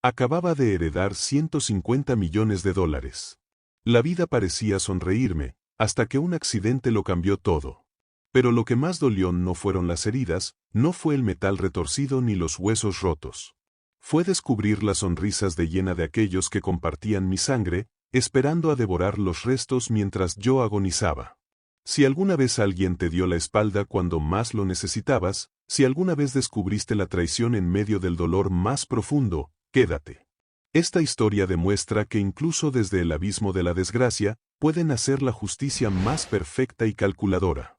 Acababa de heredar $150 millones. La vida parecía sonreírme, hasta que un accidente lo cambió todo. Pero lo que más dolió no fueron las heridas, no fue el metal retorcido ni los huesos rotos. Fue descubrir las sonrisas de hiena de aquellos que compartían mi sangre, esperando a devorar los restos mientras yo agonizaba. Si alguna vez alguien te dio la espalda cuando más lo necesitabas, si alguna vez descubriste la traición en medio del dolor más profundo, quédate. Esta historia demuestra que incluso desde el abismo de la desgracia, pueden hacer la justicia más perfecta y calculadora.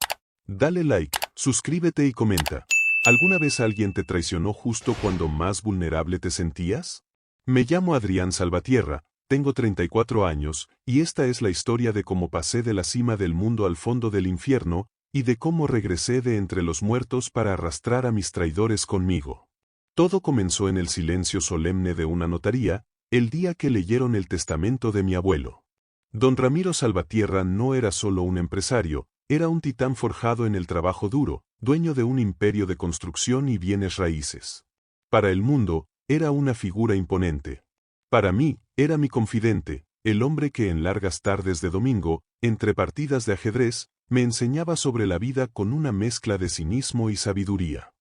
Dale like, suscríbete y comenta. ¿Alguna vez alguien te traicionó justo cuando más vulnerable te sentías? Me llamo Adrián Salvatierra, tengo 34 años, y esta es la historia de cómo pasé de la cima del mundo al fondo del infierno, y de cómo regresé de entre los muertos para arrastrar a mis traidores conmigo. Todo comenzó en el silencio solemne de una notaría, el día que leyeron el testamento de mi abuelo. Don Ramiro Salvatierra no era solo un empresario, era un titán forjado en el trabajo duro, dueño de un imperio de construcción y bienes raíces. Para el mundo, era una figura imponente. Para mí, era mi confidente, el hombre que en largas tardes de domingo, entre partidas de ajedrez, me enseñaba sobre la vida con una mezcla de cinismo y sabiduría.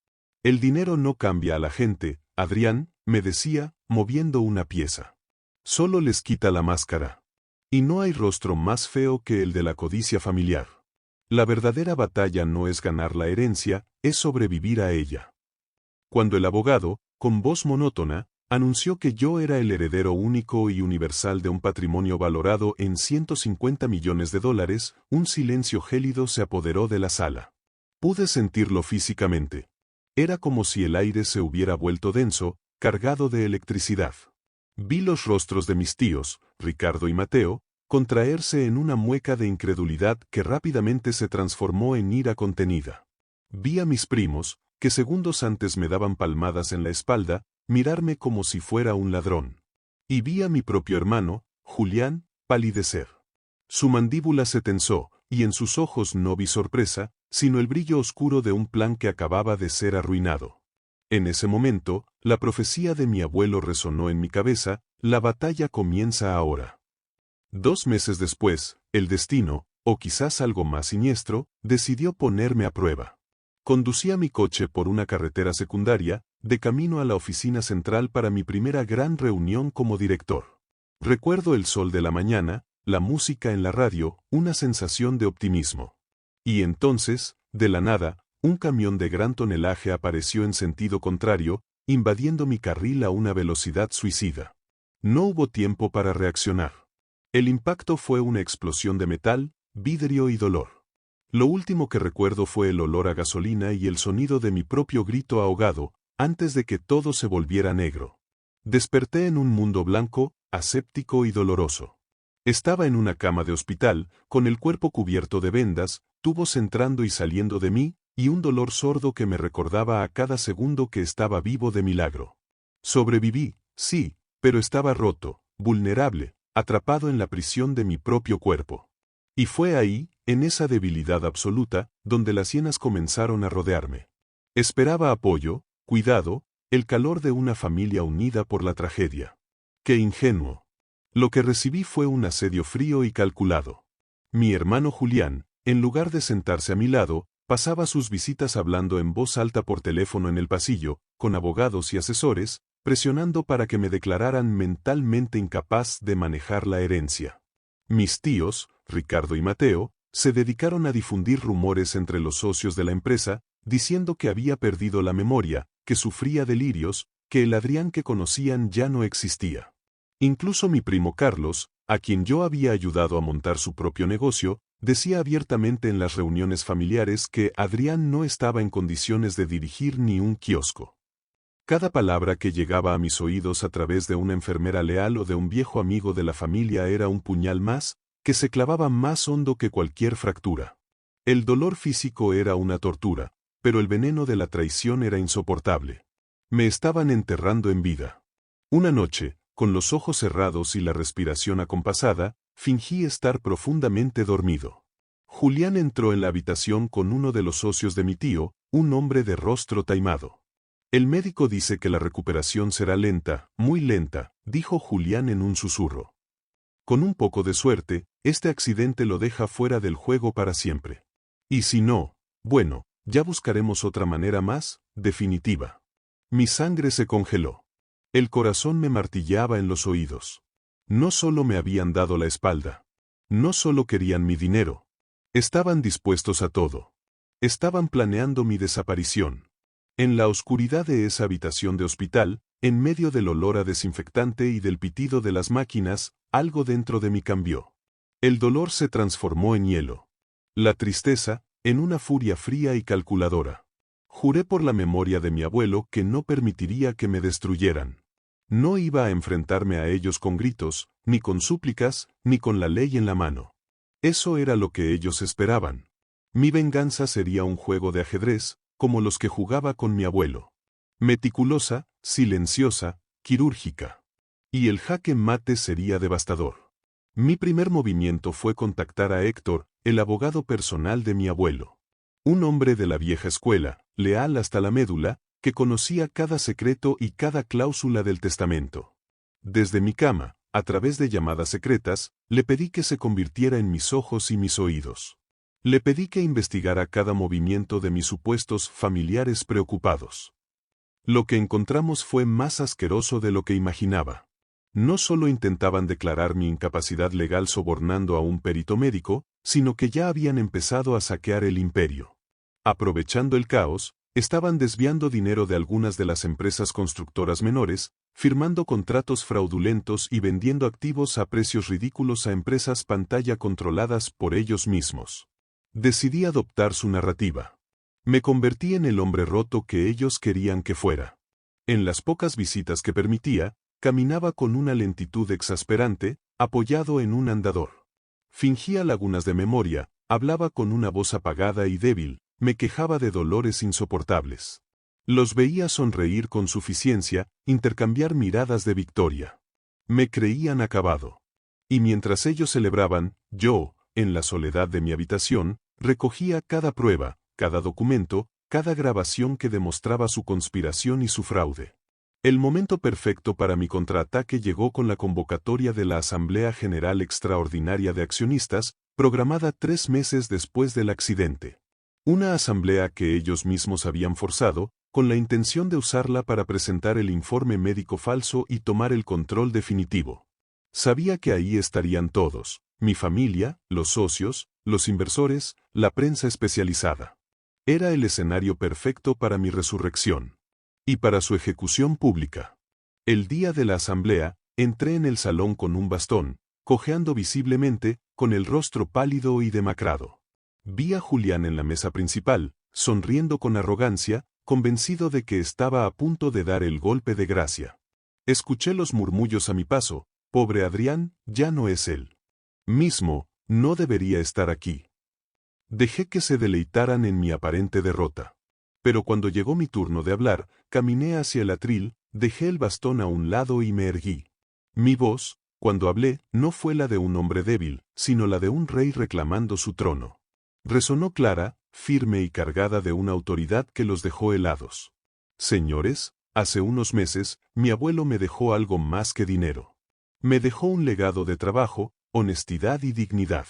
El dinero no cambia a la gente, Adrián, me decía, moviendo una pieza. Solo les quita la máscara. Y no hay rostro más feo que el de la codicia familiar. La verdadera batalla no es ganar la herencia, es sobrevivir a ella. Cuando el abogado, con voz monótona, anunció que yo era el heredero único y universal de un patrimonio valorado en $150 millones, un silencio gélido se apoderó de la sala. Pude sentirlo físicamente. Era como si el aire se hubiera vuelto denso, cargado de electricidad. Vi los rostros de mis tíos, Ricardo y Mateo, contraerse en una mueca de incredulidad que rápidamente se transformó en ira contenida. Vi a mis primos, que segundos antes me daban palmadas en la espalda, mirarme como si fuera un ladrón. Y vi a mi propio hermano, Julián, palidecer. Su mandíbula se tensó, y en sus ojos no vi sorpresa, sino el brillo oscuro de un plan que acababa de ser arruinado. En ese momento, la profecía de mi abuelo resonó en mi cabeza, la batalla comienza ahora. 2 meses después, el destino, o quizás algo más siniestro, decidió ponerme a prueba. Conducía mi coche por una carretera secundaria, de camino a la oficina central para mi primera gran reunión como director. Recuerdo el sol de la mañana, la música en la radio, una sensación de optimismo. Y entonces, de la nada, un camión de gran tonelaje apareció en sentido contrario, invadiendo mi carril a una velocidad suicida. No hubo tiempo para reaccionar. El impacto fue una explosión de metal, vidrio y dolor. Lo último que recuerdo fue el olor a gasolina y el sonido de mi propio grito ahogado, antes de que todo se volviera negro. Desperté en un mundo blanco, aséptico y doloroso. Estaba en una cama de hospital, con el cuerpo cubierto de vendas, tubos entrando y saliendo de mí, y un dolor sordo que me recordaba a cada segundo que estaba vivo de milagro. Sobreviví, sí, pero estaba roto, vulnerable, atrapado en la prisión de mi propio cuerpo. Y fue ahí, en esa debilidad absoluta, donde las hienas comenzaron a rodearme. Esperaba apoyo, cuidado, el calor de una familia unida por la tragedia. ¡Qué ingenuo! Lo que recibí fue un asedio frío y calculado. Mi hermano Julián, en lugar de sentarse a mi lado, pasaba sus visitas hablando en voz alta por teléfono en el pasillo, con abogados y asesores, presionando para que me declararan mentalmente incapaz de manejar la herencia. Mis tíos, Ricardo y Mateo, se dedicaron a difundir rumores entre los socios de la empresa, diciendo que había perdido la memoria, que sufría delirios, que el Adrián que conocían ya no existía. Incluso mi primo Carlos, a quien yo había ayudado a montar su propio negocio, decía abiertamente en las reuniones familiares que Adrián no estaba en condiciones de dirigir ni un kiosco. Cada palabra que llegaba a mis oídos a través de una enfermera leal o de un viejo amigo de la familia era un puñal más, que se clavaba más hondo que cualquier fractura. El dolor físico era una tortura, pero el veneno de la traición era insoportable. Me estaban enterrando en vida. Una noche, con los ojos cerrados y la respiración acompasada, fingí estar profundamente dormido. Julián entró en la habitación con uno de los socios de mi tío, un hombre de rostro taimado. El médico dice que la recuperación será lenta, muy lenta, dijo Julián en un susurro. Con un poco de suerte, este accidente lo deja fuera del juego para siempre. Y si no, bueno, ya buscaremos otra manera más, definitiva. Mi sangre se congeló. El corazón me martillaba en los oídos. No solo me habían dado la espalda. No solo querían mi dinero. Estaban dispuestos a todo. Estaban planeando mi desaparición. En la oscuridad de esa habitación de hospital, en medio del olor a desinfectante y del pitido de las máquinas, algo dentro de mí cambió. El dolor se transformó en hielo. La tristeza, en una furia fría y calculadora. Juré por la memoria de mi abuelo que no permitiría que me destruyeran. No iba a enfrentarme a ellos con gritos, ni con súplicas, ni con la ley en la mano. Eso era lo que ellos esperaban. Mi venganza sería un juego de ajedrez, como los que jugaba con mi abuelo. Meticulosa, silenciosa, quirúrgica. Y el jaque mate sería devastador. Mi primer movimiento fue contactar a Héctor, el abogado personal de mi abuelo. Un hombre de la vieja escuela, leal hasta la médula, que conocía cada secreto y cada cláusula del testamento. Desde mi cama, a través de llamadas secretas, le pedí que se convirtiera en mis ojos y mis oídos. Le pedí que investigara cada movimiento de mis supuestos familiares preocupados. Lo que encontramos fue más asqueroso de lo que imaginaba. No solo intentaban declarar mi incapacidad legal sobornando a un perito médico, sino que ya habían empezado a saquear el imperio. Aprovechando el caos, estaban desviando dinero de algunas de las empresas constructoras menores, firmando contratos fraudulentos y vendiendo activos a precios ridículos a empresas pantalla controladas por ellos mismos. Decidí adoptar su narrativa. Me convertí en el hombre roto que ellos querían que fuera. En las pocas visitas que permitía, caminaba con una lentitud exasperante, apoyado en un andador. Fingía lagunas de memoria, hablaba con una voz apagada y débil, me quejaba de dolores insoportables. Los veía sonreír con suficiencia, intercambiar miradas de victoria. Me creían acabado. Y mientras ellos celebraban, yo, en la soledad de mi habitación, recogía cada prueba, cada documento, cada grabación que demostraba su conspiración y su fraude. El momento perfecto para mi contraataque llegó con la convocatoria de la Asamblea General Extraordinaria de Accionistas, programada 3 meses después del accidente. Una asamblea que ellos mismos habían forzado, con la intención de usarla para presentar el informe médico falso y tomar el control definitivo. Sabía que ahí estarían todos, mi familia, los socios, los inversores, la prensa especializada. Era el escenario perfecto para mi resurrección. Y para su ejecución pública. El día de la asamblea, entré en el salón con un bastón, cojeando visiblemente, con el rostro pálido y demacrado. Vi a Julián en la mesa principal, sonriendo con arrogancia, convencido de que estaba a punto de dar el golpe de gracia. Escuché los murmullos a mi paso: pobre Adrián, ya no es él mismo, no debería estar aquí. Dejé que se deleitaran en mi aparente derrota. Pero cuando llegó mi turno de hablar, caminé hacia el atril, dejé el bastón a un lado y me erguí. Mi voz, cuando hablé, no fue la de un hombre débil, sino la de un rey reclamando su trono. Resonó clara, firme y cargada de una autoridad que los dejó helados. Señores, hace unos meses, mi abuelo me dejó algo más que dinero. Me dejó un legado de trabajo, honestidad y dignidad.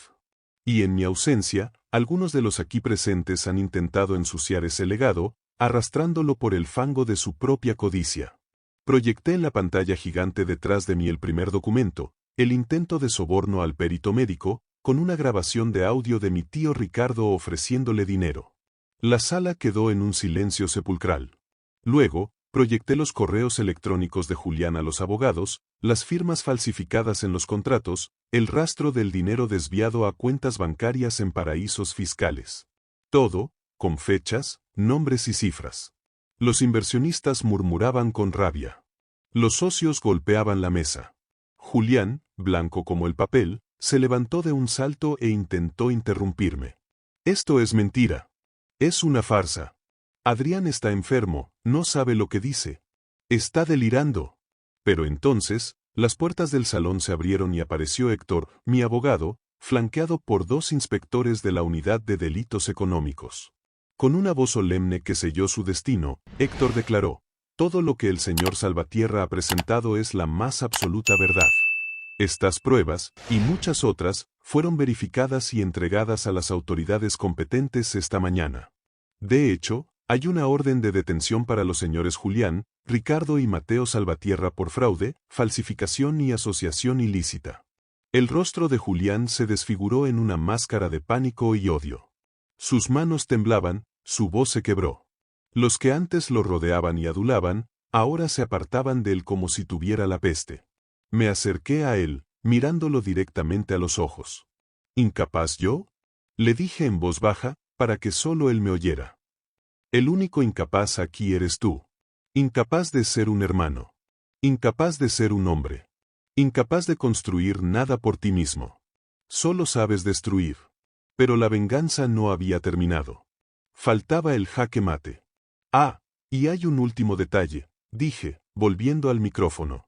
Y en mi ausencia, algunos de los aquí presentes han intentado ensuciar ese legado, arrastrándolo por el fango de su propia codicia. Proyecté en la pantalla gigante detrás de mí el primer documento, el intento de soborno al perito médico, con una grabación de audio de mi tío Ricardo ofreciéndole dinero. La sala quedó en un silencio sepulcral. Luego, proyecté los correos electrónicos de Julián a los abogados, las firmas falsificadas en los contratos, el rastro del dinero desviado a cuentas bancarias en paraísos fiscales. Todo, con fechas, nombres y cifras. Los inversionistas murmuraban con rabia. Los socios golpeaban la mesa. Julián, blanco como el papel, se levantó de un salto e intentó interrumpirme. Esto es mentira. Es una farsa. Adrián está enfermo, no sabe lo que dice. Está delirando. Pero entonces, las puertas del salón se abrieron y apareció Héctor, mi abogado, flanqueado por 2 inspectores de la Unidad de Delitos Económicos. Con una voz solemne que selló su destino, Héctor declaró: todo lo que el señor Salvatierra ha presentado es la más absoluta verdad. Estas pruebas, y muchas otras, fueron verificadas y entregadas a las autoridades competentes esta mañana. De hecho, hay una orden de detención para los señores Julián, Ricardo y Mateo Salvatierra por fraude, falsificación y asociación ilícita. El rostro de Julián se desfiguró en una máscara de pánico y odio. Sus manos temblaban, su voz se quebró. Los que antes lo rodeaban y adulaban, ahora se apartaban de él como si tuviera la peste. Me acerqué a él, mirándolo directamente a los ojos. ¿Incapaz yo? Le dije en voz baja, para que solo él me oyera. El único incapaz aquí eres tú. Incapaz de ser un hermano. Incapaz de ser un hombre. Incapaz de construir nada por ti mismo. Solo sabes destruir. Pero la venganza no había terminado. Faltaba el jaque mate. Ah, y hay un último detalle, dije, volviendo al micrófono.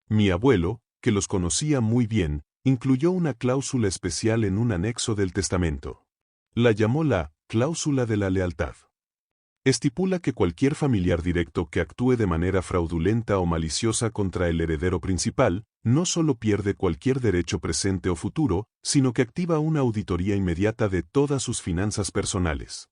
Mi abuelo, que los conocía muy bien, incluyó una cláusula especial en un anexo del testamento. La llamó la cláusula de la lealtad. Estipula que cualquier familiar directo que actúe de manera fraudulenta o maliciosa contra el heredero principal, no solo pierde cualquier derecho presente o futuro, sino que activa una auditoría inmediata de todas sus finanzas personales.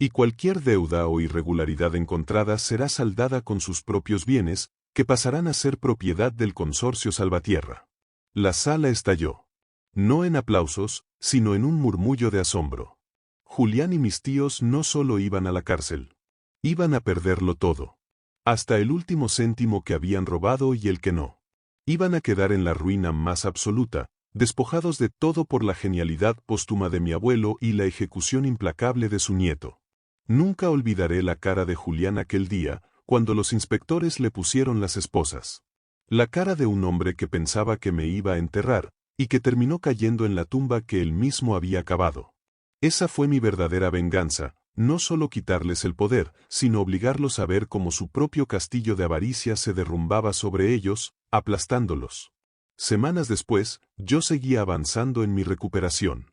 Y cualquier deuda o irregularidad encontrada será saldada con sus propios bienes, que pasarán a ser propiedad del consorcio Salvatierra. La sala estalló. No en aplausos, sino en un murmullo de asombro. Julián y mis tíos no solo iban a la cárcel. Iban a perderlo todo. Hasta el último céntimo que habían robado y el que no. Iban a quedar en la ruina más absoluta, despojados de todo por la genialidad póstuma de mi abuelo y la ejecución implacable de su nieto. Nunca olvidaré la cara de Julián aquel día, cuando los inspectores le pusieron las esposas. La cara de un hombre que pensaba que me iba a enterrar, y que terminó cayendo en la tumba que él mismo había cavado. Esa fue mi verdadera venganza, no solo quitarles el poder, sino obligarlos a ver cómo su propio castillo de avaricia se derrumbaba sobre ellos, aplastándolos. Semanas después, yo seguía avanzando en mi recuperación.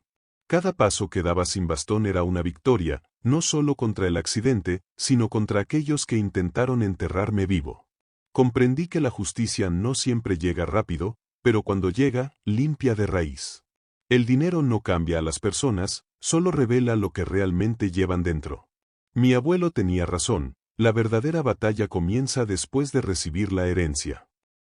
Cada paso que daba sin bastón era una victoria, no solo contra el accidente, sino contra aquellos que intentaron enterrarme vivo. Comprendí que la justicia no siempre llega rápido, pero cuando llega, limpia de raíz. El dinero no cambia a las personas, solo revela lo que realmente llevan dentro. Mi abuelo tenía razón, la verdadera batalla comienza después de recibir la herencia.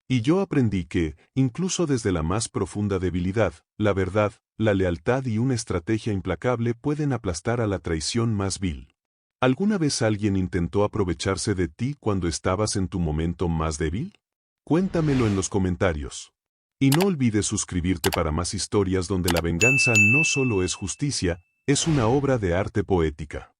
Y yo aprendí que, incluso desde la más profunda debilidad, la verdad, la lealtad y una estrategia implacable pueden aplastar a la traición más vil. ¿Alguna vez alguien intentó aprovecharse de ti cuando estabas en tu momento más débil? Cuéntamelo en los comentarios. Y no olvides suscribirte para más historias donde la venganza no solo es justicia, es una obra de arte poética.